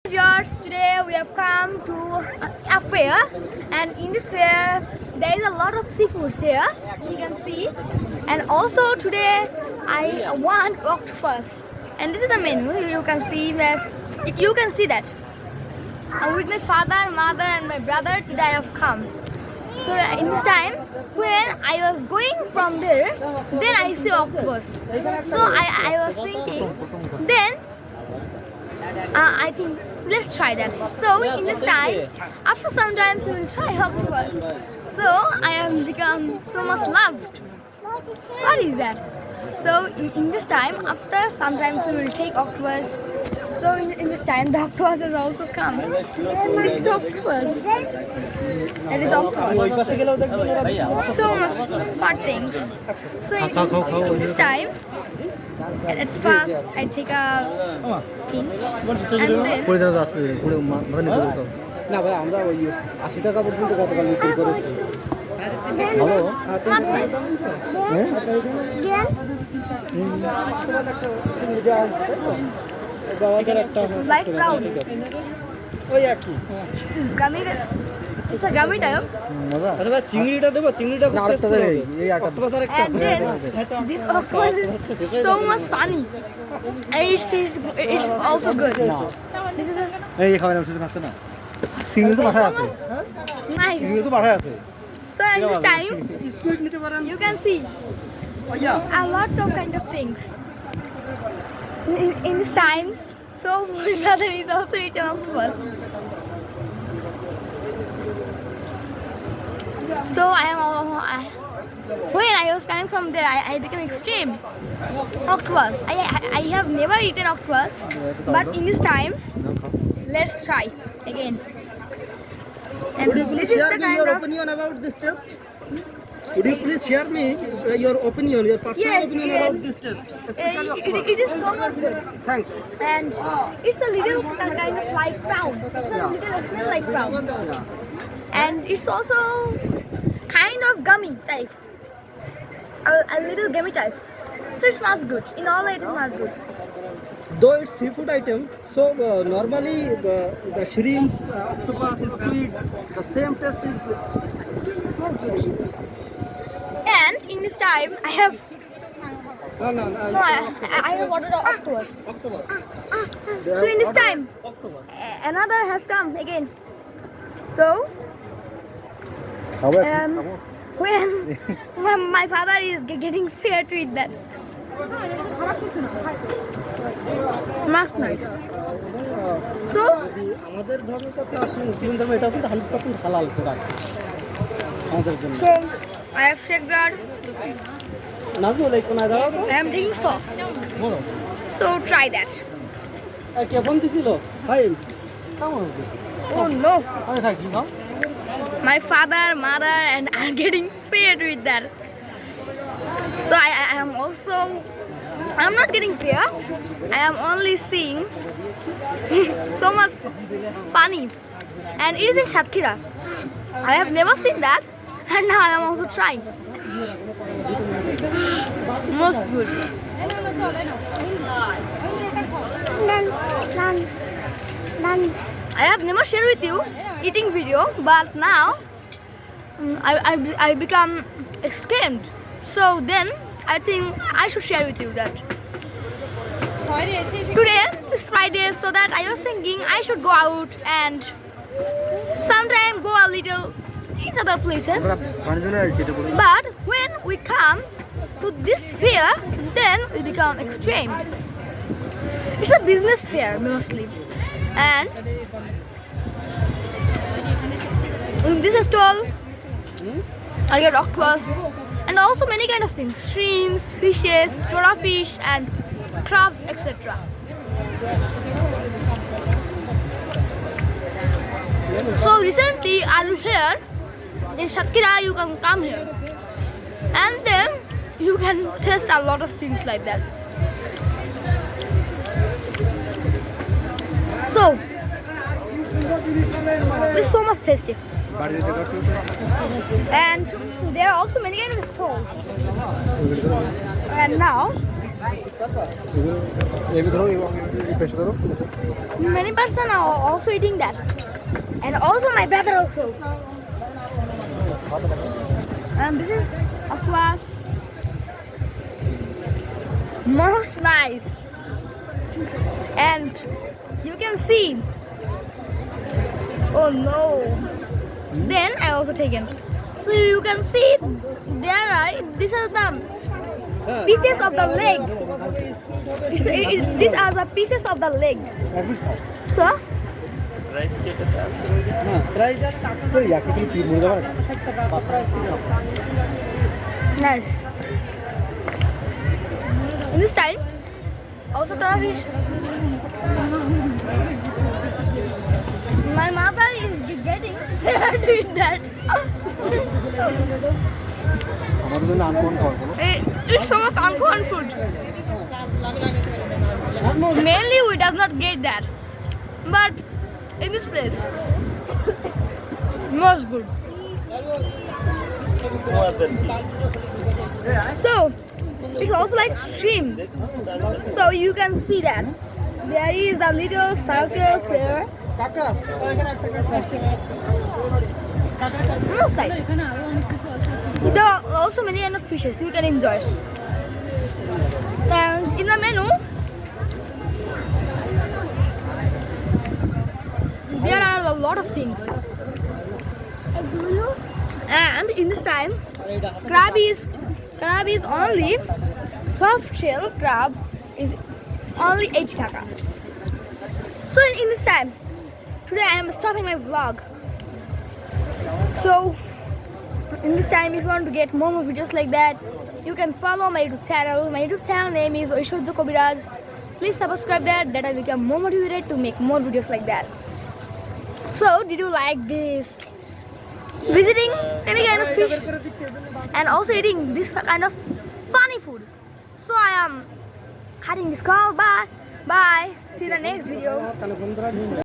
Viewers, today we have come to a fair, and in this fair there is a lot of seafoods here, you can see. And also today I want octopus, and this is the menu. You can see that. With my father, mother and my brother today I have come. So in this time when I was going from there, then I see octopus. So I was thinking, then I think let's try that. So in this time, after some time we will try octopus. So I have become so much loved. What is that? So in this time, after sometimes we will take octopus. So in this time, the octopus has also come. This is octopus. That is octopus. So much hot things. So in this time, at first I take a pinch and then না ভাই আমরা ওই 80 টাকা পর্যন্ত গতকাল বিক্রি করেছি ভালো like brown. ওই একই It's a gummy type. মজা আচ্ছা ভাই চিংড়িটা দেব চিংড়িটা আরেকটা দেব এই আরেকটা And then this octopus is so much funny. And it's also good. This is এই খাবার নাম শুনতে পাচ্ছ না চিংড়ি তো বাসায় আছে nice. চিংড়ি তো বাসায় আছে So in this time, squid নিতে পারেন you can see ওইয়া a lot of kind of things. In this times, so my brother is also eating octopus. So when I was coming from there, I became extreme octopus. I have never eaten octopus, but in this time, let's try again. And Would you this please is share the me kind your of opinion about this test? Would you please share me your opinion, your personal Yes, opinion yes. about this test? Especially octopus. it is so much good. Thanks. And it's a little kind of like prawn. It's a little smell like prawn. And it's also kind of gummy type. A little gummy type. So it smells good. In all it smells good. Though it's seafood item, so normally the shrimps, octopus, squid, the same taste is. Smells good. And in this time I have I have ordered an octopus. Octopus. So in this time another has come again. So when my father is getting fair to eat that. Smells nice. So আমাদের ধর্মের কথা আসলে মুসলিম ধর্ম এটা কিন্তু 100% হালাল product আমাদের জন্য So I have checked that. Nazmul এই কোনায় দাঁড়াও তো I am taking sauce. বলো So try that. K phone দিছিল ভাই কেমন আছে Oh no. আমি থাকি না My father, mother and I are getting fed with that. So I am also, I'm not getting fear. I am only seeing so much funny. And it is in Satkira. I have never seen that. And now I am also trying. Most good. Done. I have never shared with you eating video, but now I become extreme. So then I think I should share with you that. Today is Friday, so that I was thinking I should go out and sometime go a little in other places. But when we come to this fair, then we become extreme. It's a business fair mostly, and in this stall I get octopus and also many kind of things, shrimps, fishes, tora fish and crabs, etc. So recently I'm here in Satkira. You can come here and then you can taste a lot of things like that. So it's so much tasty. And there are also many kind of stalls. And now ये भी धरो ये पेश धरो Many person are also eating that, and also my brother also. And this is octopus. Most nice, and you can see. Oh no! Then I also taken. So you can see there are these are the pieces of the leg. These are the pieces of the leg. So nice. In this time, also try fish. My mother is getting scared to eat that. It's so much uncommon food. Mainly we does not get that, but in this place, most good. So it's also like shrimp. So you can see that there is the little circles here. Most like. There are also many kind of fishes you can enjoy. And in the menu, there are a lot of things. And in this time, crab is only soft shell crab is only 80 taka. So in this time, today I am stopping my vlog. So in this time, if you want to get more videos like that, you can follow my YouTube channel. My YouTube channel name is Oishwarjo Kobiraj. Please subscribe that I become more motivated to make more videos like that. So did you like this? Visiting any kind of fish and also eating this kind of funny food. So I am cutting this call. Bye. See you in the next video.